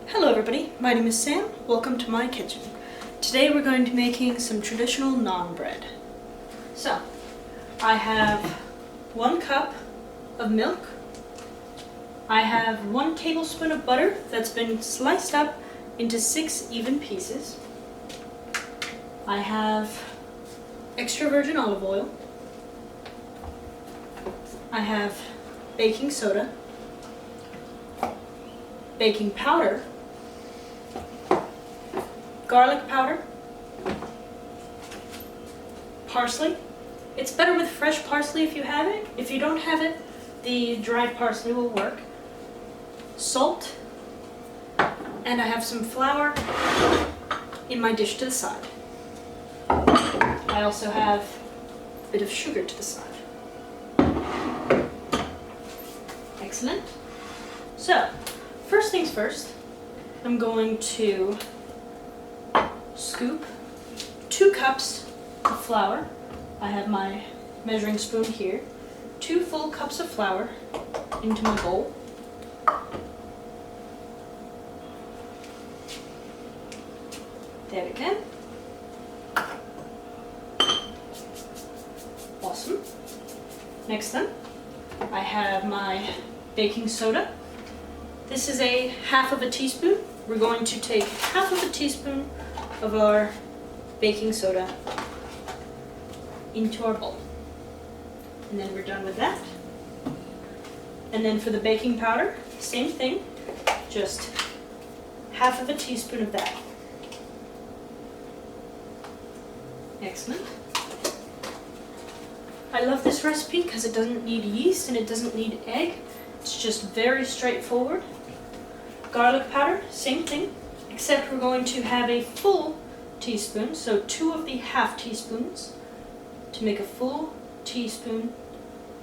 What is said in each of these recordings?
Hello everybody, my name is Sam. Welcome to my kitchen. Today we're going to be making some traditional naan bread. So, I have 1 cup of milk. I have 1 tablespoon of butter that's been sliced up into 6 even pieces. I have extra virgin olive oil. I have baking soda, baking powder, garlic powder, parsley. It's better with fresh parsley if you have it. If you don't have it, the dried parsley will work. Salt, and I have some flour in my dish to the side. I also have a bit of sugar to the side. Excellent. So, first things first, I'm going to scoop 2 cups of flour. I have my measuring spoon here. 2 full cups of flour into my bowl. There we go. Awesome. Next then, I have my baking soda. This is a half of a teaspoon. We're going to take half of a teaspoon of our baking soda into our bowl. And then we're done with that. And then for the baking powder, same thing, just half of a teaspoon of that. Excellent. I love this recipe because it doesn't need yeast and it doesn't need egg. It's just very straightforward. Garlic powder, same thing, except we're going to have a full teaspoon, so 2 of the half teaspoons to make a full teaspoon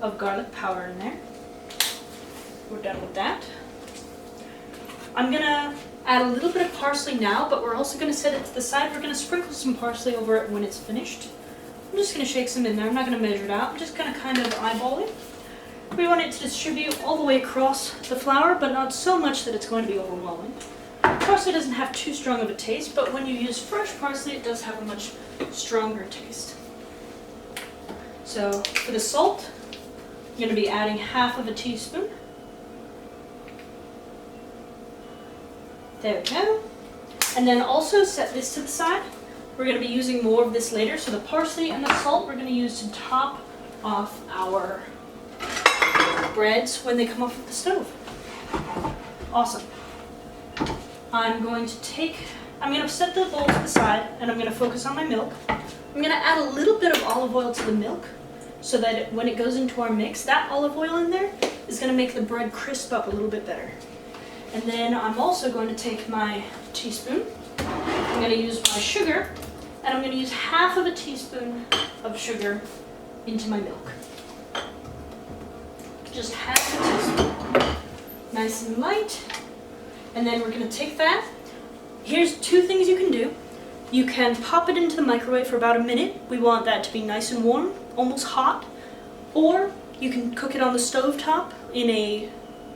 of garlic powder in there. We're done with that. I'm gonna add a little bit of parsley now, but we're also gonna set it to the side. We're gonna sprinkle some parsley over it when it's finished. I'm just gonna shake some in there. I'm not gonna measure it out. I'm just gonna kind of eyeball it. We want it to distribute all the way across the flour, but not so much that it's going to be overwhelming. Parsley doesn't have too strong of a taste, but when you use fresh parsley, it does have a much stronger taste. So for the salt, I'm going to be adding half of a teaspoon. There we go. And then also set this to the side. We're going to be using more of this later, so the parsley and the salt we're going to use to top off our breads when they come off of the stove. Awesome. I'm going to set the bowl to the side and I'm going to focus on my milk. I'm going to add a little bit of olive oil to the milk so that when it goes into our mix, that olive oil in there is going to make the bread crisp up a little bit better. And then I'm also going to take my teaspoon. I'm going to use my sugar and I'm going to use half of a teaspoon of sugar into my milk. Just half a teaspoon. Nice and light. And then we're going to take that. Here's 2 things you can do. You can pop it into the microwave for about a minute. We want that to be nice and warm, almost hot. Or you can cook it on the stove top in a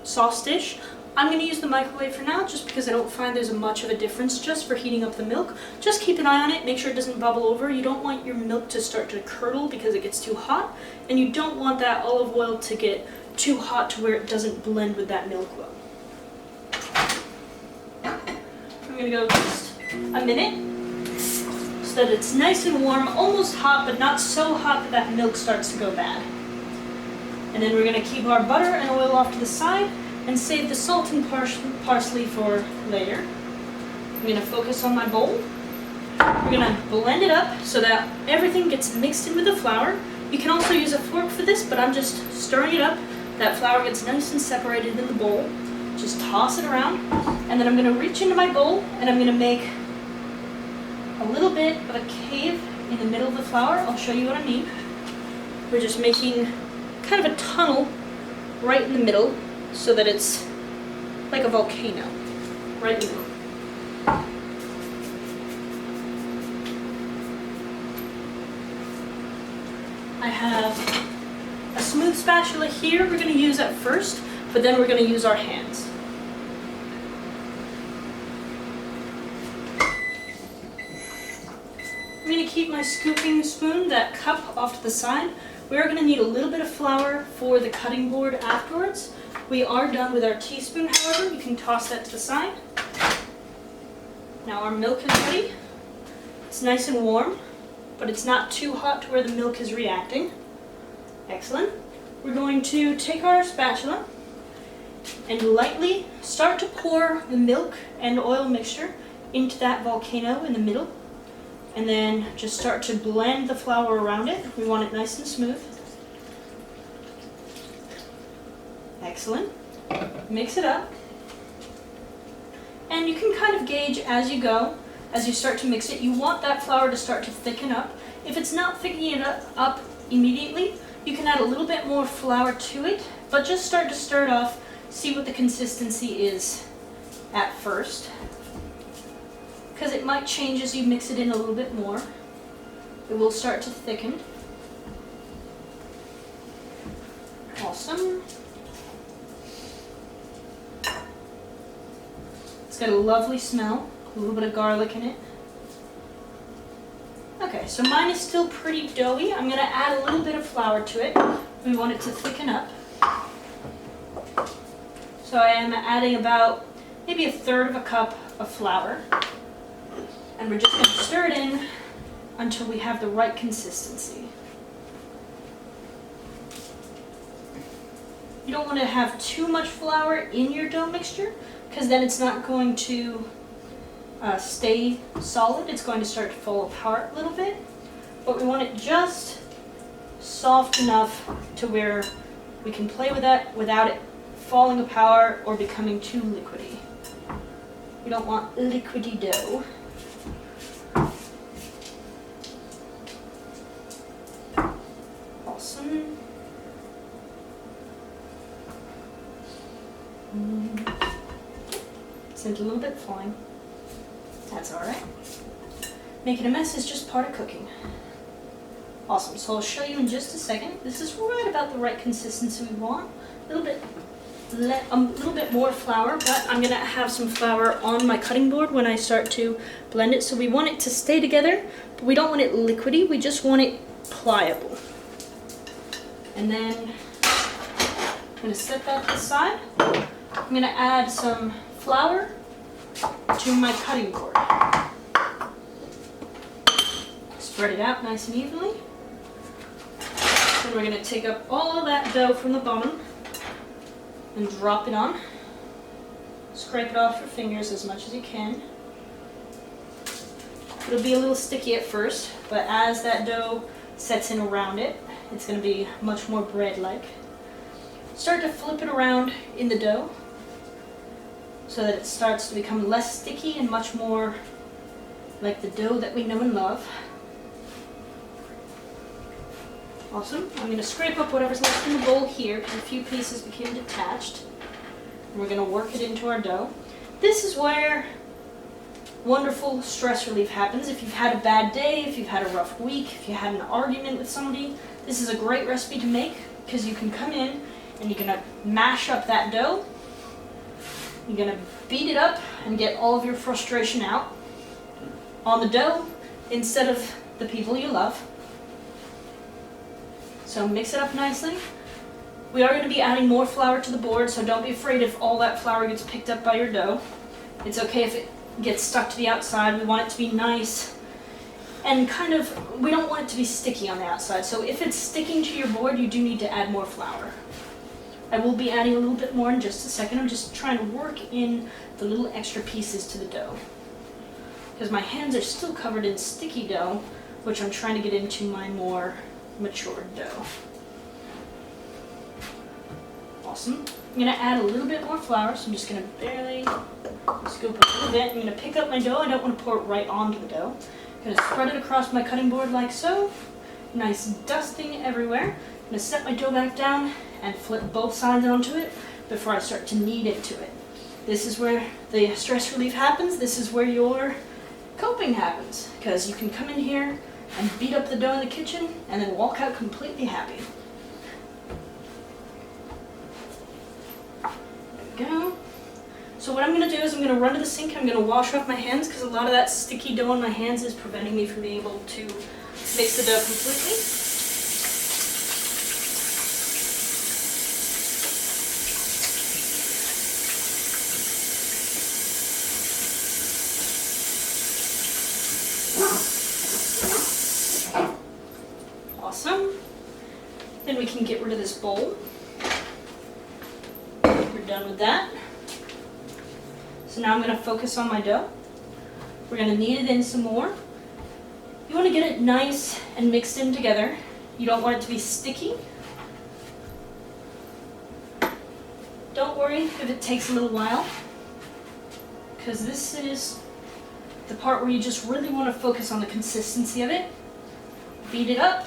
sauce dish. I'm going to use the microwave for now just because I don't find there's much of a difference just for heating up the milk. Just keep an eye on it, make sure it doesn't bubble over. You don't want your milk to start to curdle because it gets too hot. And you don't want that olive oil to get too hot to where it doesn't blend with that milk well. I'm going to go just a minute so that it's nice and warm, almost hot, but not so hot that that milk starts to go bad. And then we're going to keep our butter and oil off to the side and save the salt and parsley for later. I'm going to focus on my bowl. We're going to blend it up so that everything gets mixed in with the flour. You can also use a fork for this, but I'm just stirring it up. That flour gets nice and separated in the bowl. Just toss it around, and then I'm going to reach into my bowl and I'm going to make a little bit of a cave in the middle of the flour. I'll show you what I mean. We're just making kind of a tunnel right in the middle so that it's like a volcano right in the middle. I have a smooth spatula here we're going to use at first, but then we're going to use our hands. keep my scooping spoon, that cup, off to the side. We are going to need a little bit of flour for the cutting board afterwards. We are done with our teaspoon, however. You can toss that to the side. Now our milk is ready. It's nice and warm, but it's not too hot to where the milk is reacting. Excellent. We're going to take our spatula and lightly start to pour the milk and oil mixture into that volcano in the middle. And then just start to blend the flour around it. We want it nice and smooth. Excellent. Mix it up. And you can kind of gauge as you go, as you start to mix it. You want that flour to start to thicken up. If it's not thickening it up immediately, you can add a little bit more flour to it, but just start to stir it off, see what the consistency is at first. Because it might change as you mix it in a little bit more. It will start to thicken. Awesome. It's got a lovely smell, a little bit of garlic in it. Okay, so mine is still pretty doughy. I'm going to add a little bit of flour to it. We want it to thicken up. So I am adding about maybe 1/3 cup of flour. And we're just going to stir it in until we have the right consistency. You don't want to have too much flour in your dough mixture, because then it's not going to stay solid. It's going to start to fall apart a little bit. But we want it just soft enough to where we can play with that without it falling apart or becoming too liquidy. We don't want liquidy dough. Awesome. Sent a little bit flying. That's alright. Making a mess is just part of cooking. Awesome, so I'll show you in just a second. This is right about the right consistency we want. A little bit more flour, but I'm gonna have some flour on my cutting board when I start to blend it. So we want it to stay together, but we don't want it liquidy. We just want it pliable. And then I'm gonna set that to the side. I'm gonna add some flour to my cutting board. Spread it out nice and evenly. Then we're going to take up all of that dough from the bottom and drop it on. Scrape it off your fingers as much as you can. It'll be a little sticky at first, but as that dough sets in around it, it's going to be much more bread-like. Start to flip it around in the dough so that it starts to become less sticky and much more like the dough that we know and love. Awesome. I'm going to scrape up whatever's left in the bowl here because a few pieces became detached. And we're going to work it into our dough. This is where wonderful stress relief happens. If you've had a bad day, if you've had a rough week, if you had an argument with somebody, this is a great recipe to make because you can come in and you're going to mash up that dough. You're going to beat it up and get all of your frustration out on the dough instead of the people you love. So mix it up nicely. We are going to be adding more flour to the board, so don't be afraid if all that flour gets picked up by your dough. It's okay if it gets stuck to the outside. We want it to be nice and kind of, we don't want it to be sticky on the outside. So if it's sticking to your board, you do need to add more flour. I will be adding a little bit more in just a second. I'm just trying to work in the little extra pieces to the dough because my hands are still covered in sticky dough, which I'm trying to get into my more matured dough. Awesome. I'm going to add a little bit more flour, so I'm just going to barely scoop a little bit. I'm going to pick up my dough. I don't want to pour it right onto the dough. I'm going to spread it across my cutting board like so. Nice dusting everywhere. I'm going to set my dough back down and flip both sides onto it before I start to knead into it. This is where the stress relief happens. This is where your coping happens, because you can come in here and beat up the dough in the kitchen and then walk out completely happy. There we go. So what I'm going to do is I'm going to run to the sink. I'm going to wash off my hands because a lot of that sticky dough on my hands is preventing me from being able to mix the dough completely. Awesome. Then we can get rid of this bowl. We're done with that. So now I'm going to focus on my dough. We're going to knead it in some more. You want to get it nice and mixed in together. You don't want it to be sticky. Don't worry if it takes a little while, because this is the part where you just really want to focus on the consistency of it. Beat it up.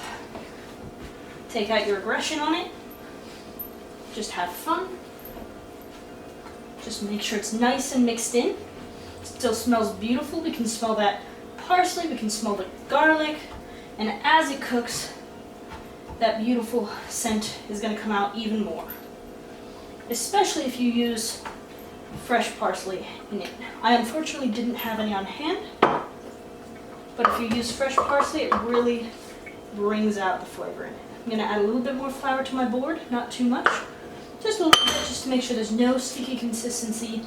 Take out your aggression on it. Just have fun. Just make sure it's nice and mixed in. It still smells beautiful. We can smell that parsley, we can smell the garlic, and as it cooks, that beautiful scent is going to come out even more. Especially if you use fresh parsley in it. I unfortunately didn't have any on hand, but if you use fresh parsley, it really brings out the flavor in it. I'm going to add a little bit more flour to my board, not too much. Just a little bit, just to make sure there's no sticky consistency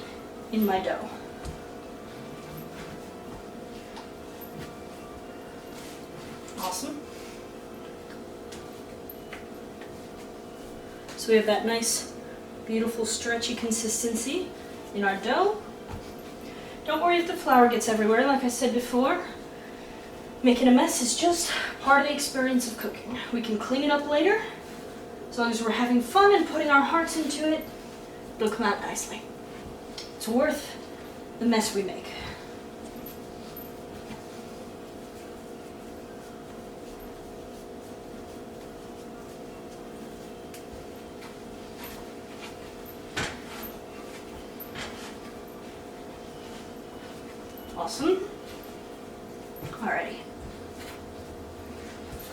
in my dough. Awesome. So we have that nice, beautiful, stretchy consistency in our dough. Don't worry if the flour gets everywhere, like I said before. Making a mess is just part of the experience of cooking. We can clean it up later. As long as we're having fun and putting our hearts into it, it'll come out nicely. It's worth the mess we make. Awesome. Alrighty.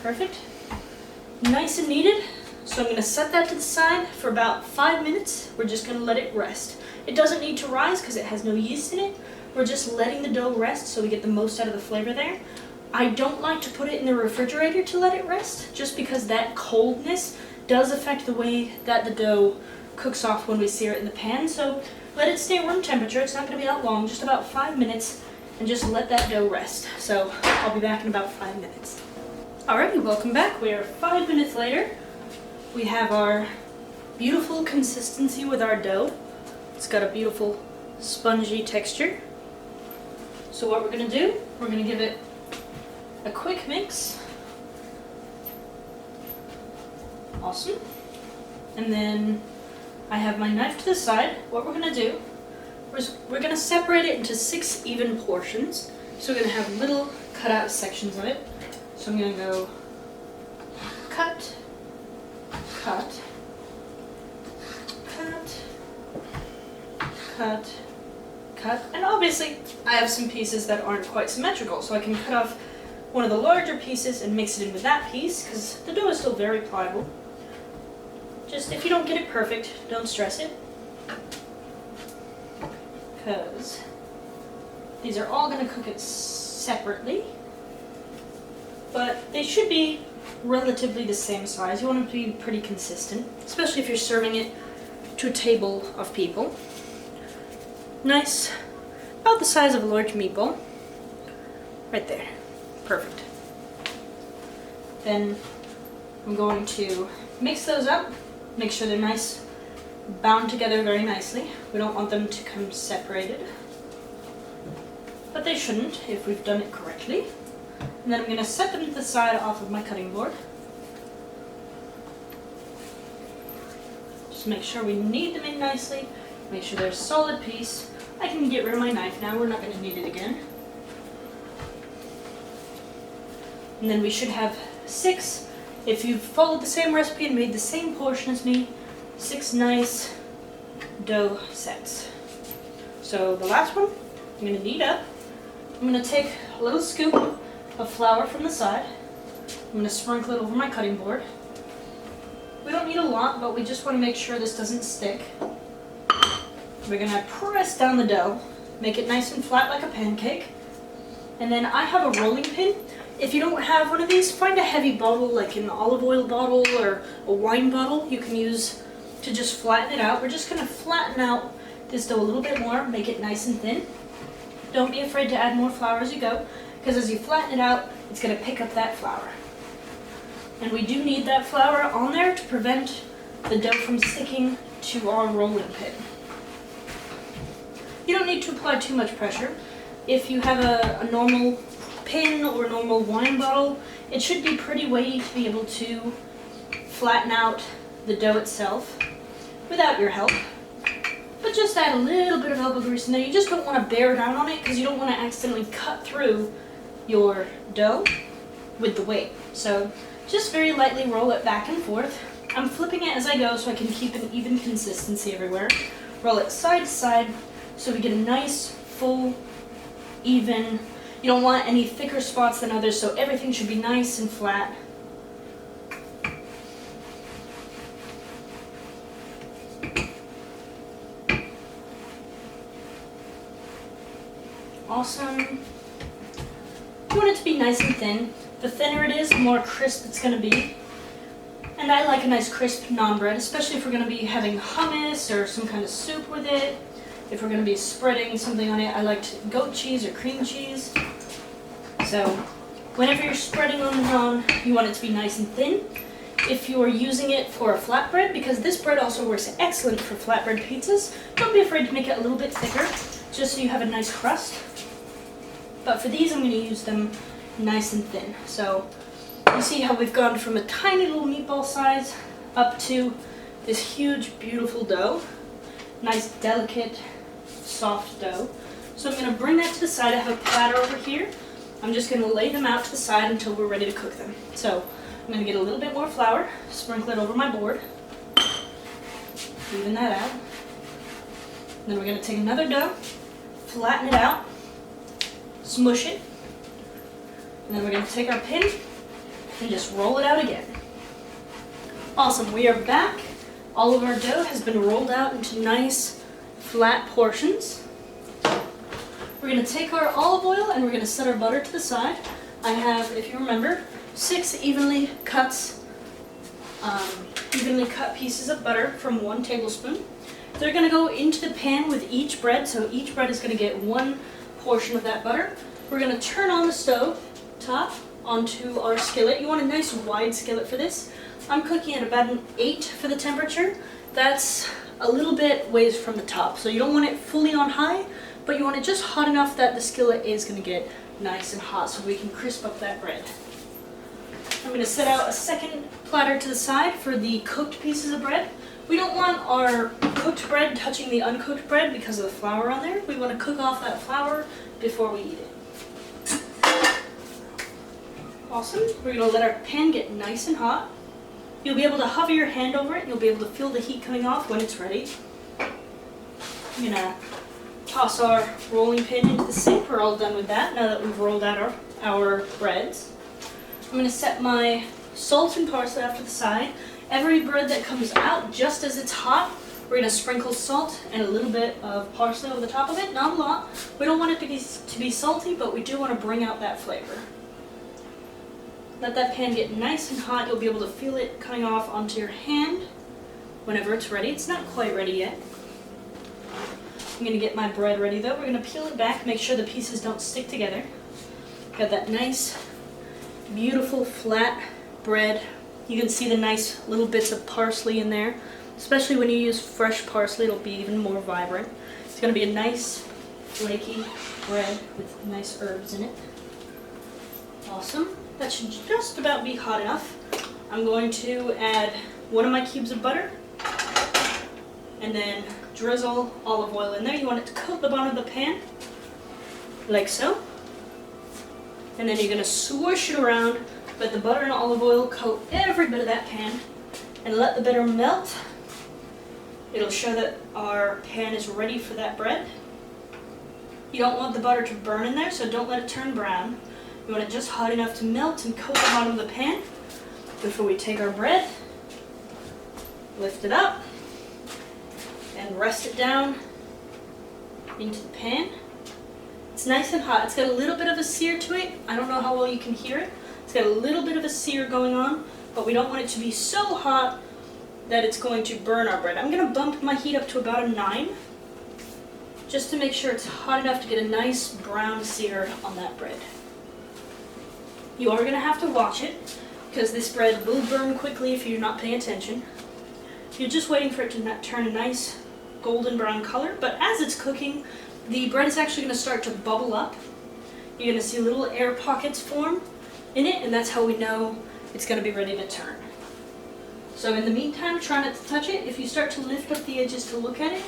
Perfect. Nice and kneaded. So I'm going to set that to the side for about 5 minutes. We're just going to let it rest. It doesn't need to rise because it has no yeast in it. We're just letting the dough rest so we get the most out of the flavor there. I don't like to put it in the refrigerator to let it rest, just because that coldness does affect the way that the dough cooks off when we sear it in the pan. So let it stay room temperature. It's not going to be that long, just about 5 minutes, and just let that dough rest. So I'll be back in about 5 minutes. Alrighty, welcome back. We are 5 minutes later. We have our beautiful consistency with our dough. It's got a beautiful spongy texture. So what we're going to do, we're going to give it a quick mix. Awesome. And then I have my knife to the side. What we're going to do is we're going to separate it into 6 even portions. So we're going to have little cut out sections of it. So I'm going to go cut, cut, cut, cut, cut, and obviously I have some pieces that aren't quite symmetrical, so I can cut off one of the larger pieces and mix it in with that piece, because the dough is still very pliable. Just if you don't get it perfect, don't stress it, because these are all going to cook it separately, but they should be relatively the same size. You want them to be pretty consistent, especially if you're serving it to a table of people. Nice, about the size of a large meatball. Right there. Perfect. Then I'm going to mix those up, make sure they're nice, bound together very nicely. We don't want them to come separated, but they shouldn't if we've done it correctly. And then I'm going to set them to the side off of my cutting board. Just make sure we knead them in nicely. Make sure they're a solid piece. I can get rid of my knife now. We're not going to need it again. And then we should have 6, if you've followed the same recipe and made the same portion as me, 6 nice dough sets. So the last one, I'm going to knead up. I'm going to take a little scoop of flour from the side. I'm going to sprinkle it over my cutting board. We don't need a lot, but we just want to make sure this doesn't stick. We're gonna press down the dough, make it nice and flat like a pancake. And then I have a rolling pin. If you don't have one of these, find a heavy bottle like an olive oil bottle or a wine bottle you can use to just flatten it out. We're just gonna flatten out this dough a little bit more, make it nice and thin. Don't be afraid to add more flour as you go, because as you flatten it out, it's gonna pick up that flour. And we do need that flour on there to prevent the dough from sticking to our rolling pin. You don't need to apply too much pressure. If you have a normal pin or a normal wine bottle, it should be pretty weighty to be able to flatten out the dough itself without your help. But just add a little bit of elbow grease in there. You just don't want to bear down on it because you don't want to accidentally cut through your dough with the weight. So just very lightly roll it back and forth. I'm flipping it as I go so I can keep an even consistency everywhere. Roll it side to side so we get a nice, full, even. You don't want any thicker spots than others, so everything should be nice and flat. Awesome. You want it to be nice and thin. The thinner it is, the more crisp it's going to be. And I like a nice crisp naan bread, especially if we're going to be having hummus or some kind of soup with it. If we're going to be spreading something on it, I like goat cheese or cream cheese. So whenever you're spreading on the naan, you want it to be nice and thin. If you're using it for a flatbread, because this bread also works excellent for flatbread pizzas, don't be afraid to make it a little bit thicker, just so you have a nice crust. But for these, I'm going to use them nice and thin. So you see how we've gone from a tiny little meatball size up to this huge, beautiful dough. Nice, delicate, soft dough. So I'm going to bring that to the side. I have a platter over here. I'm just going to lay them out to the side until we're ready to cook them. So I'm going to get a little bit more flour, sprinkle it over my board, even that out. Then we're going to take another dough, flatten it out, smush it, and then we're going to take our pin and just roll it out again. Awesome, we are back. All of our dough has been rolled out into nice flat portions. We're going to take our olive oil and we're going to set our butter to the side. I have, if you remember, 6 evenly cut pieces of butter from 1 tablespoon. They're going to go into the pan with each bread, so each bread is going to get 1 portion of that butter. We're going to turn on the stove top onto our skillet. You want a nice wide skillet for this. I'm cooking at about an 8 for the temperature. That's a little bit ways from the top, so you don't want it fully on high, but you want it just hot enough that the skillet is going to get nice and hot so we can crisp up that bread. I'm going to set out a second platter to the side for the cooked pieces of bread. We don't want our cooked bread touching the uncooked bread because of the flour on there. We want to cook off that flour before we eat it. Awesome. We're going to let our pan get nice and hot. You'll be able to hover your hand over it and you'll be able to feel the heat coming off when it's ready. I'm going to toss our rolling pin into the sink. We're all done with that now that we've rolled out our breads. I'm going to set my salt and parsley off to the side. Every bread that comes out, just as it's hot, we're going to sprinkle salt and a little bit of parsley over the top of it. Not a lot. We don't want it to be salty, but we do want to bring out that flavor. Let that pan get nice and hot. You'll be able to feel it coming off onto your hand whenever it's ready. It's not quite ready yet. I'm going to get my bread ready though. We're going to peel it back, make sure the pieces don't stick together. Got that nice, beautiful flat bread. You can see the nice little bits of parsley in there. Especially when you use fresh parsley, it'll be even more vibrant. It's going to be a nice, flaky bread with nice herbs in it. Awesome. That should just about be hot enough. I'm going to add 1 of my cubes of butter and then drizzle olive oil in there. You want it to coat the bottom of the pan, like so. And then you're going to swoosh it around, let the butter and olive oil coat every bit of that pan, and let the butter melt. It'll show that our pan is ready for that bread. You don't want the butter to burn in there, so don't let it turn brown. You want it just hot enough to melt and coat the bottom of the pan before we take our bread, lift it up, and rest it down into the pan. It's nice and hot. It's got a little bit of a sear to it. I don't know how well you can hear it. It's got a little bit of a sear going on, but we don't want it to be so hot that it's going to burn our bread. I'm going to bump my heat up to about a 9, just to make sure it's hot enough to get a nice brown sear on that bread. You are going to have to watch it, because this bread will burn quickly if you're not paying attention. You're just waiting for it to turn a nice golden brown color, but as it's cooking, the bread is actually going to start to bubble up. You're going to see little air pockets form in it, and that's how we know it's going to be ready to turn. So in the meantime, try not to touch it. If you start to lift up the edges to look at it,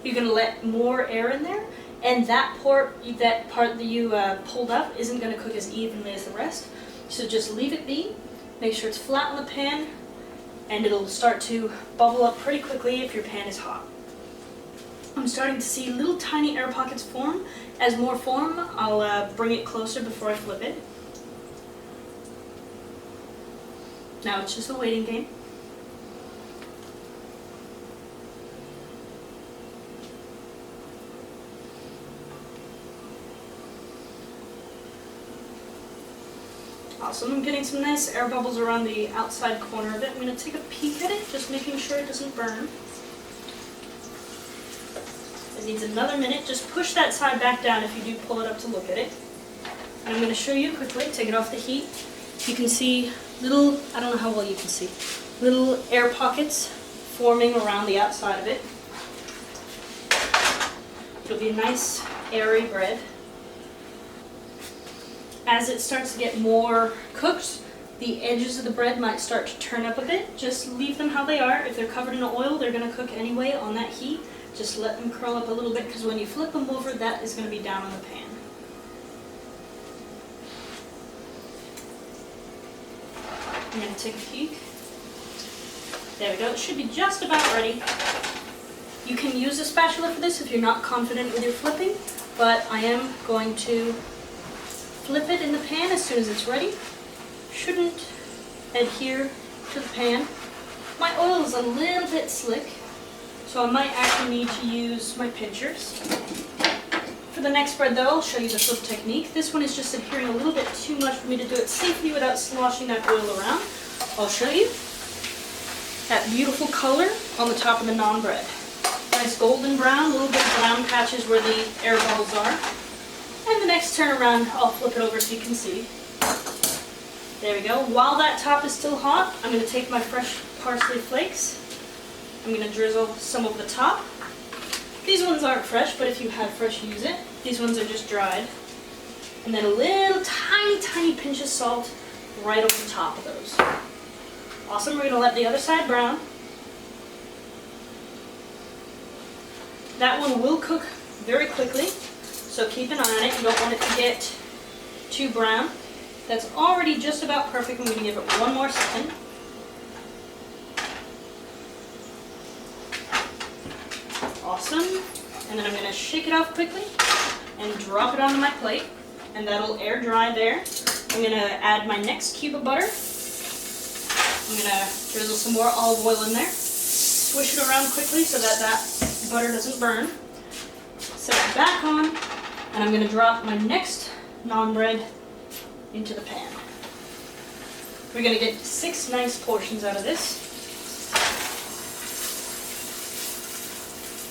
you're going to let more air in there, and that part that you pulled up isn't going to cook as evenly as the rest. So just leave it be. Make sure it's flat in the pan, and it'll start to bubble up pretty quickly if your pan is hot. I'm starting to see little tiny air pockets form. As more form, I'll bring it closer before I flip it. Now it's just a waiting game. Awesome, I'm getting some nice air bubbles around the outside corner of it. I'm going to take a peek at it, just making sure it doesn't burn. It needs another minute. Just push that side back down if you do pull it up to look at it. And I'm going to show you quickly, take it off the heat. You can see little, I don't know how well you can see, little air pockets forming around the outside of it. It'll be a nice airy bread. As it starts to get more cooked, the edges of the bread might start to turn up a bit. Just leave them how they are. If they're covered in oil, they're going to cook anyway on that heat. Just let them curl up a little bit, because when you flip them over, that is going to be down on the pan. I'm going to take a peek. There we go. It should be just about ready. You can use a spatula for this if you're not confident with your flipping, but I am going to flip it in the pan as soon as it's ready. Shouldn't adhere to the pan. My oil is a little bit slick, so I might actually need to use my pinchers. For the next bread though, I'll show you the flip technique. This one is just adhering a little bit too much for me to do it safely without sloshing that oil around. I'll show you. That beautiful color on the top of the naan bread. Nice golden brown, a little bit of brown patches where the air bubbles are. And the next turn around, I'll flip it over so you can see. There we go. While that top is still hot, I'm going to take my fresh parsley flakes. I'm going to drizzle some over the top. These ones aren't fresh, but if you have fresh, use it. These ones are just dried. And then a little tiny pinch of salt right over the top of those. Awesome. We're going to let the other side brown. That one will cook very quickly, so keep an eye on it. You don't want it to get too brown. That's already just about perfect. I'm going to give it one more second. Awesome. And then I'm going to shake it off quickly and drop it onto my plate, and that'll air dry there. I'm going to add my next cube of butter. I'm going to drizzle some more olive oil in there. Swish it around quickly so that that butter doesn't burn. Set it back on, and I'm going to drop my next naan bread into the pan. We're going to get 6 nice portions out of this.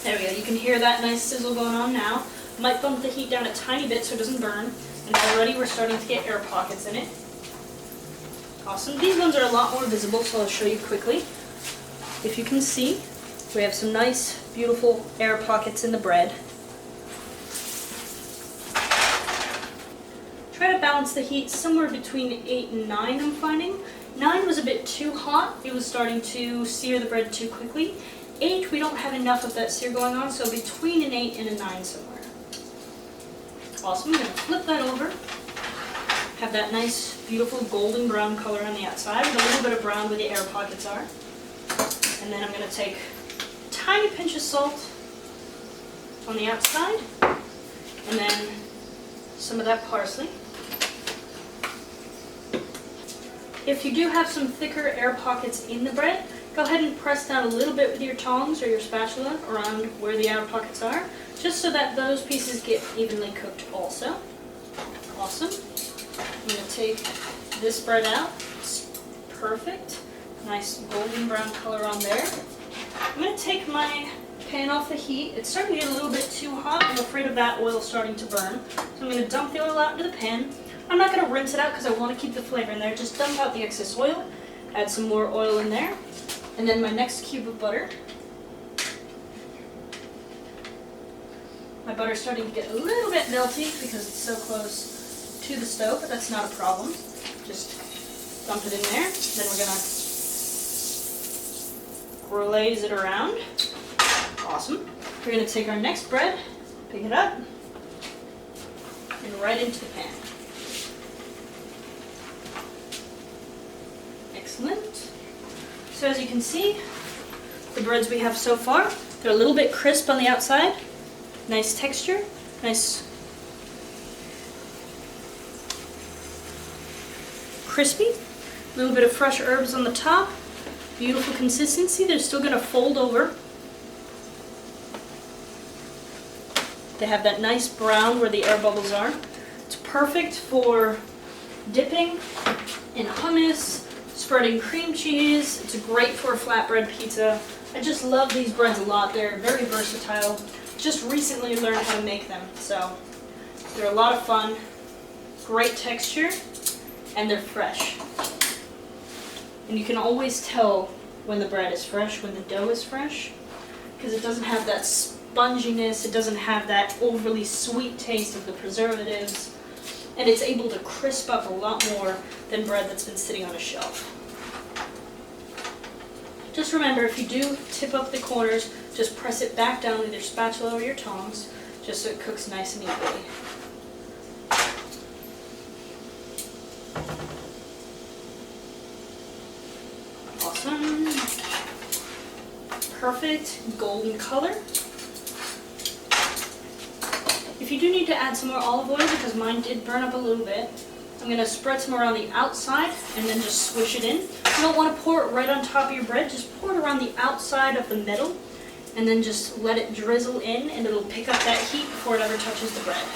There we go. You can hear that nice sizzle going on now. Might bump the heat down a tiny bit so it doesn't burn. And already we're starting to get air pockets in it. Awesome. These ones are a lot more visible, so I'll show you quickly. If you can see, we have some nice, beautiful air pockets in the bread. Try to balance the heat somewhere between 8 and 9, I'm finding. 9 was a bit too hot. It was starting to sear the bread too quickly. 8, we don't have enough of that sear going on, so between an 8 and a 9 somewhere. Awesome. I'm going to flip that over. Have that nice, beautiful golden brown color on the outside with a little bit of brown where the air pockets are. And then I'm going to take a tiny pinch of salt on the outside, and then some of that parsley. If you do have some thicker air pockets in the bread, go ahead and press down a little bit with your tongs or your spatula around where the air pockets are, just so that those pieces get evenly cooked also. Awesome. I'm going to take this bread out. It's perfect. Nice golden brown color on there. I'm going to take my pan off the heat. It's starting to get a little bit too hot. I'm afraid of that oil starting to burn. So I'm going to dump the oil out into the pan. I'm not going to rinse it out because I want to keep the flavor in there. Just dump out the excess oil. Add some more oil in there. And then my next cube of butter. My butter's starting to get a little bit melty because it's so close to the stove, but that's not a problem. Just dump it in there. Then we're going to glaze it around. Awesome. We're going to take our next bread, pick it up, and right into the pan. Excellent. So as you can see, the breads we have so far, they're a little bit crisp on the outside. Nice texture, nice crispy, a little bit of fresh herbs on the top, beautiful consistency. They're still going to fold over. They have that nice brown where the air bubbles are. It's perfect for dipping in hummus, spreading cream cheese. It's great for a flatbread pizza. I just love these breads a lot. They're very versatile. Just recently learned how to make them, so they're a lot of fun, great texture, and they're fresh. And you can always tell when the bread is fresh, when the dough is fresh, because it doesn't have that sponginess, it doesn't have that overly sweet taste of the preservatives, and it's able to crisp up a lot more than bread that's been sitting on a shelf. Just remember, if you do tip up the corners, just press it back down with your spatula or your tongs, just so it cooks nice and evenly. Awesome. Perfect golden color. If you do need to add some more olive oil, because mine did burn up a little bit, I'm going to spread some around the outside and then just swish it in. You don't want to pour it right on top of your bread, just pour it around the outside of the middle and then just let it drizzle in and it'll pick up that heat before it ever touches the bread.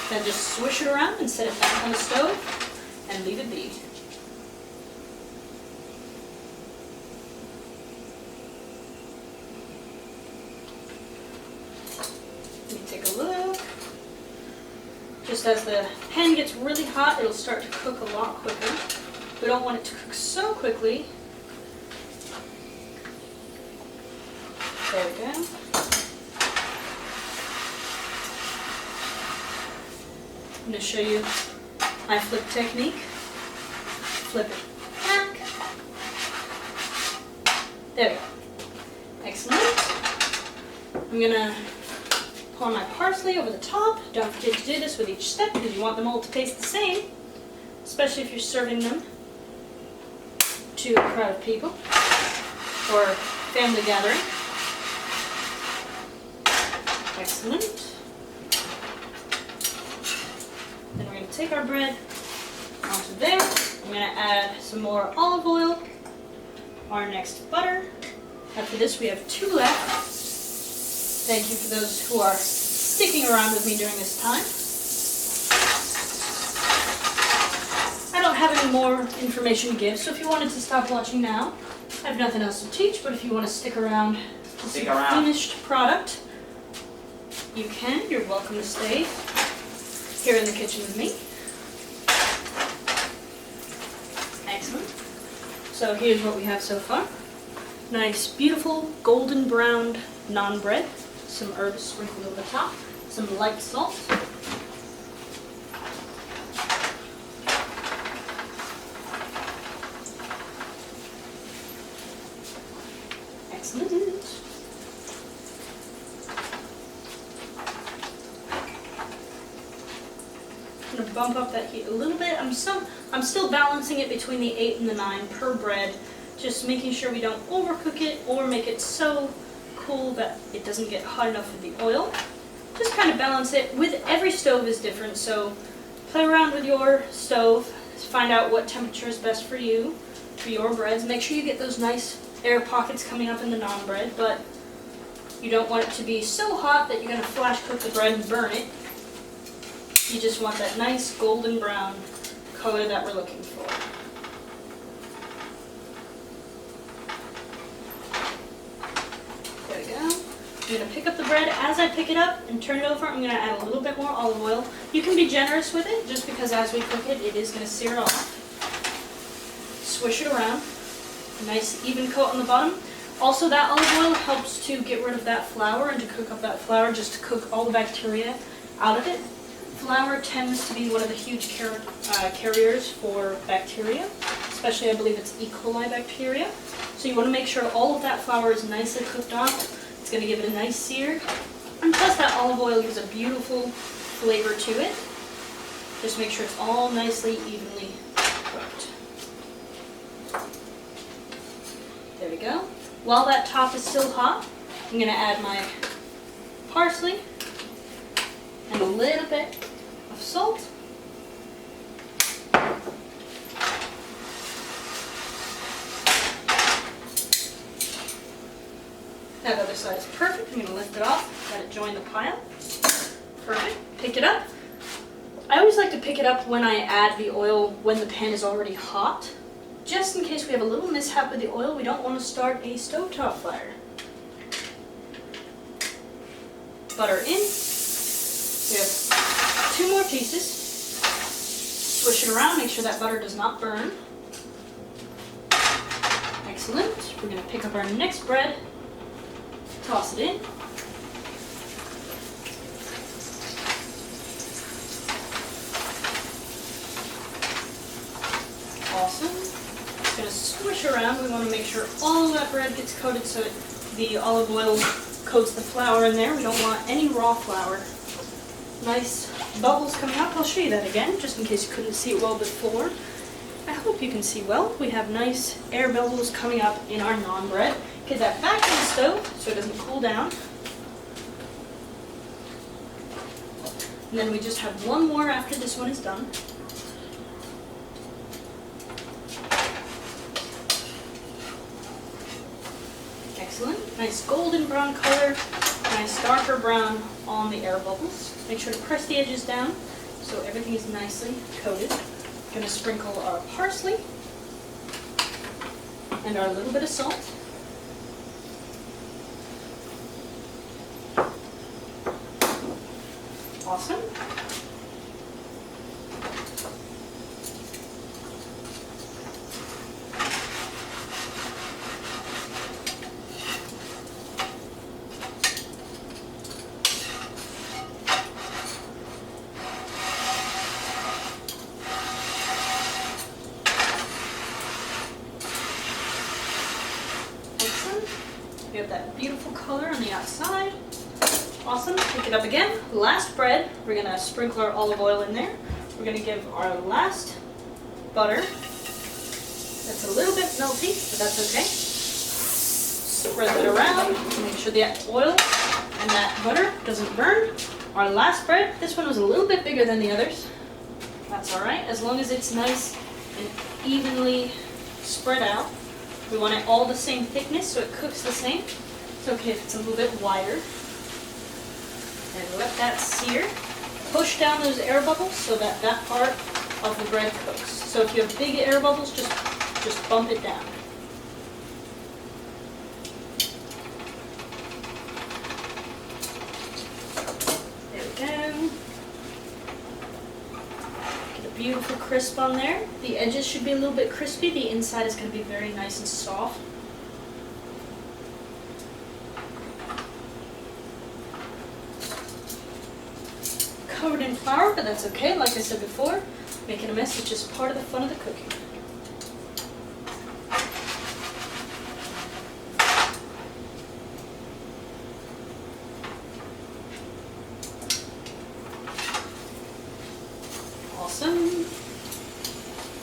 Then just swish it around and set it back on the stove and leave it be. Let me take a look. Just as the pan gets really hot, it'll start to cook a lot quicker. We don't want it to cook so quickly. There we go. I'm going to show you my flip technique. Flip it back. There we go. Excellent. I'm going to pour my parsley over the top. Don't forget to do this with each step because you want them all to taste the same, especially if you're serving them to a crowd of people or family gathering. Excellent. Then we're going to take our bread onto there. I'm going to add some more olive oil, our next butter. After this we have 2 left. Thank you for those who are sticking around with me during this time. I don't have any more information to give, so if you wanted to stop watching now, I have nothing else to teach, but if you want to stick around to see the finished product, you can. You're welcome to stay here in the kitchen with me. Excellent. So here's what we have so far. Nice, beautiful, golden browned naan bread. Some herbs sprinkled over the top. Some light salt. Excellent. I'm going to bump up that heat a little bit. I'm still balancing it between the 8 and the 9 per bread, just making sure we don't overcook it or make it so cool that it doesn't get hot enough with the oil. Just kind of balance it. With every stove is different, so play around with your stove, find out what temperature is best for you, for your breads. Make sure you get those nice air pockets coming up in the naan bread, but You don't want it to be so hot that you're going to flash cook the bread and burn it. You just want that nice golden brown color that we're looking for. There we go. I'm going to pick up the bread. As I pick it up and turn it over, I'm going to add a little bit more olive oil. You can be generous with it, just because as we cook it, it is going to sear off. Swish it around. A nice even coat on the bottom. Also, that olive oil helps to get rid of that flour and to cook up that flour, just to cook all the bacteria out of it. Flour tends to be one of the huge carriers for bacteria, especially I believe it's E. coli bacteria. So you want to make sure all of that flour is nicely cooked off. It's going to give it a nice sear. And plus that olive oil gives a beautiful flavor to it. Just make sure it's all nicely, evenly cooked. There we go. While that top is still hot, I'm going to add my parsley and a little bit of salt. That other side is perfect. I'm going to lift it off, let it join the pile. Perfect. Pick it up. I always like to pick it up when I add the oil when the pan is already hot. Just in case we have a little mishap with the oil, we don't want to start a stovetop fire. Butter in. We have 2 more pieces. Swish it around, make sure that butter does not burn. Excellent. We're going to pick up our next bread, toss it in. Awesome. Going to squish around. We want to make sure all that bread gets coated so the olive oil coats the flour in there. We don't want any raw flour. Nice bubbles coming up. I'll show you that again, just in case you couldn't see it well before. I hope you can see well. We have nice air bubbles coming up in our naan bread. Get that back in the stove so it doesn't cool down. And then we just have one more after this one is done. Excellent. Nice golden brown color, nice darker brown on the air bubbles. Make sure to press the edges down so everything is nicely coated. Going to sprinkle our parsley and our little bit of salt. Awesome. We have that beautiful color on the outside. Awesome. Pick it up again. Last bread. We're going to sprinkle our olive oil in there. We're going to give our last butter. That's a little bit melty, but that's okay. Spread that around. Make sure the oil and that butter doesn't burn. Our last bread. This one was a little bit bigger than the others. That's alright, as long as it's nice and evenly spread out. We want it all the same thickness so it cooks the same. It's okay if it's a little bit wider. And let that sear. Push down those air bubbles so that that part of the bread cooks. So if you have big air bubbles, just bump it down. There we go. Get a beautiful crisp on there. The edges should be a little bit crispy. The inside is going to be very nice and soft. Covered in flour, but that's okay. Like I said before, making a mess is just part of the fun of the cooking. Awesome.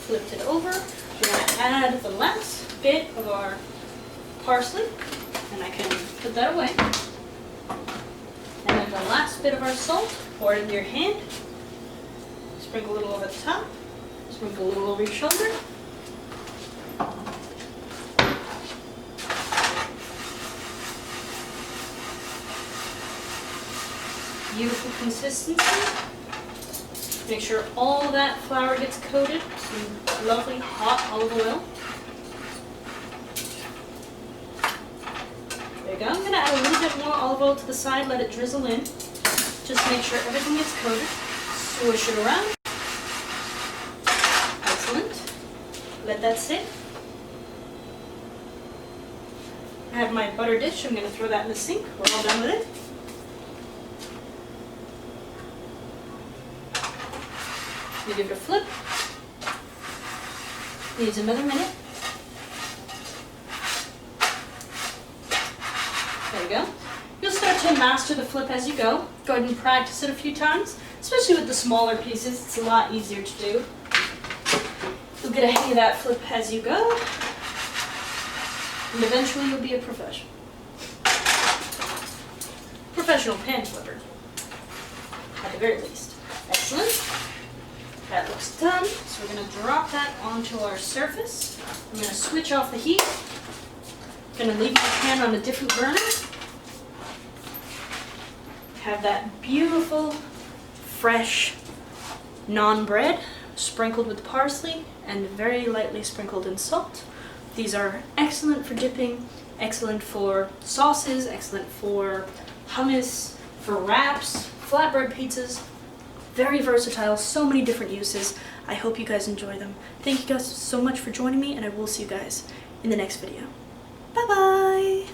Flipped it over. We're going to add the last bit of our parsley, and I can put that away. And then the last bit of our salt. Pour it into your hand, sprinkle a little over the top, sprinkle a little over your shoulder. beautiful consistency. Make sure all that flour gets coated in lovely hot olive oil. There you go. I'm going to add a little bit more olive oil to the side, let it drizzle in. Just make sure everything gets coated. Swish it around. Excellent. Let that sit. I have my butter dish. I'm going to throw that in the sink. We're all done with it. You give it a flip. Needs another minute. There you go. You'll start to master the flip as you go. Go ahead and practice it a few times, especially with the smaller pieces. It's a lot easier to do. You'll get a hang of that flip as you go, and eventually you'll be a professional pan flipper, at the very least. Excellent. That looks done, so we're going to drop that onto our surface. I'm going to switch off the heat. I'm going to leave my pan on a different burner. Have that beautiful, fresh naan bread sprinkled with parsley and very lightly sprinkled in salt. These are excellent for dipping, excellent for sauces, excellent for hummus, for wraps, flatbread pizzas. Very versatile, so many different uses. I hope you guys enjoy them. Thank you guys so much for joining me, and I will see you guys in the next video. Bye bye!